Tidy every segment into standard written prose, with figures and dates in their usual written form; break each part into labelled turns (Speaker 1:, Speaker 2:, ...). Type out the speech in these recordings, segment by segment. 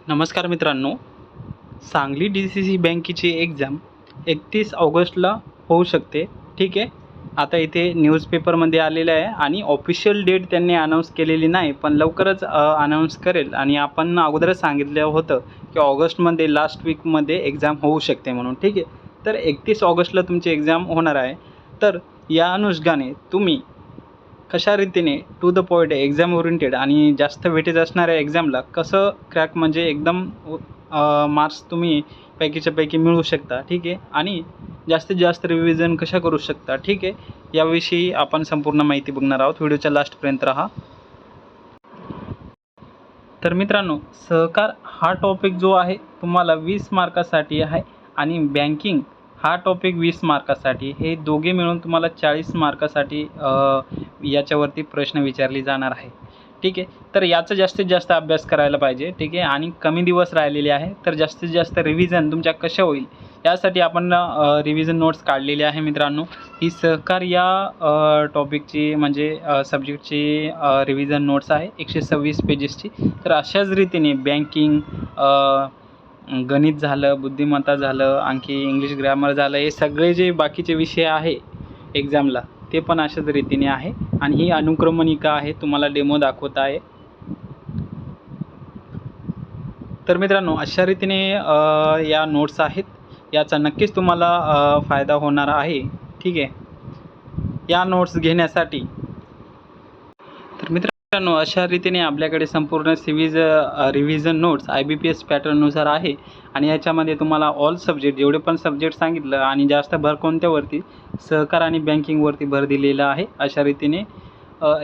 Speaker 1: नमस्कार मित्रांनो, सांगली DCC बँकेची एक्झाम 31 ऑगस्टला होऊ शकते. ठीक आहे. आता इथे न्यूजपेपरमध्ये आलेलं आहे आणि ऑफिशियल डेट त्यांनी अनाऊन्स केलेली नाही, पण लवकरच अनाऊन्स करेल. आणि आपण अगोदरच सांगितलं होतं की ऑगस्टमध्ये लास्ट वीकमध्ये एक्झाम होऊ शकते म्हणून. ठीक आहे. तर 31 ऑगस्टला तुमची एक्झाम होणार आहे. तर या अनुषंगाने तुम्ही कशा रीतीने to the point exam oriented आणि जास्त वेटेज असणाऱ्या एक्झामला कसं क्रॅक म्हणजे एकदम मार्क्स तुम्ही पैकीच्या पैकी मिळवू शकता. ठीक आहे. आणि जास्तीत जास्त रिव्हिजन कशा करू शकता. ठीक आहे. याविषयी आपण संपूर्ण माहिती बघणार आहोत. व्हिडिओच्या लास्टपर्यंत राहा. तर मित्रांनो, सहकार हा टॉपिक जो आहे तुम्हाला 20 मार्कासाठी आहे आणि बँकिंग हा टॉपिक 20 मार्कासाठी. हे दोघे मिळून तुम्हाला 40 मार्कासाठी याच्यावरती प्रश्न विचारले जाणार आहे. ठीक आहे. तर याचा जास्तीत जास्त अभ्यास करायला पाहिजे. ठीक आहे. आणि कमी दिवस राहिलेले आहे, तर जास्तीत जास्त रिव्हिजन तुमच्या कशा होईल यासाठी आपण रिव्हिजन नोट्स काढलेले आहे मित्रांनो. ही सहकार या टॉपिकची म्हणजे सब्जेक्टची रिव्हिजन नोट्स आहे 126 पेजेसची. तर अशाच रीतीने बँकिंग, गणित झालं, बुद्धिमत्ता झालं, आणखी इंग्लिश ग्रामर झालं, हे सगळे जे बाकीचे विषय आहे एक्झामला ते पण अशाच रीतीने आहे. आणि ही अनुक्रमणिका आहे, तुम्हाला डेमो दाखवत आहे. तर मित्रांनो, अशा रीतीने या नोट्स आहेत. याचा नक्कीच तुम्हाला फायदा होणार आहे. ठीक आहे. या नोट्स घेण्यासाठी तर मित्रांनो, अशा रीतीने आपल्याकडे संपूर्ण रिव्हिजन नोट्स IBPS पॅटर्ननुसार आहे. आणि याच्यामध्ये तुम्हाला ऑल सब्जेक्ट जेवढे पण सब्जेक्ट सांगितलं आणि जास्त भर कोणत्यावरती, सहकार आणि बँकिंगवरती भर दिलेला आहे. अशा रीतीने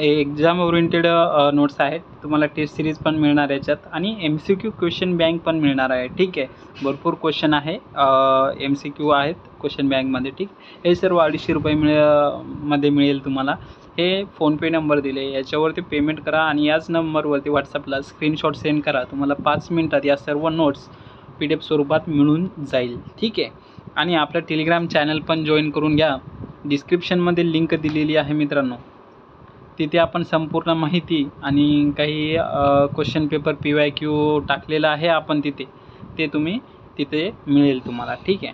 Speaker 1: एक्झाम ओरिएंटेड नोट्स आहेत. तुम्हाला टेस्ट सिरीज पण मिळणार याच्यात आणि MCQ क्वेश्चन बँक पण मिळणार आहे. ठीक आहे. भरपूर क्वेश्चन आहे, MCQ आहेत क्वेश्चन बँकमध्ये. ठीक. हे सर्व ₹250 मध्ये मिळेल तुम्हाला. हे फोनपे नंबर दिले, याच्यावरती पेमेंट करा आणि याच नंबरवरती व्हॉट्सअपला स्क्रीनशॉट सेंड करा. तुम्हाला 5 मिनिटात या सर्व नोट्स PDF स्वरूपात मिळून जाईल. ठीक आहे. आणि आपलं टेलिग्राम चॅनल पण जॉईन करून घ्या. डिस्क्रिप्शनमध्ये लिंक दिलेली आहे मित्रांनो. तिथे आपण संपूर्ण माहिती आणि काही क्वेश्चन पेपर PYQ टाकलेला आहे आपण तिथे. ते तुम्ही तिथे मिळेल तुम्हाला. ठीक आहे.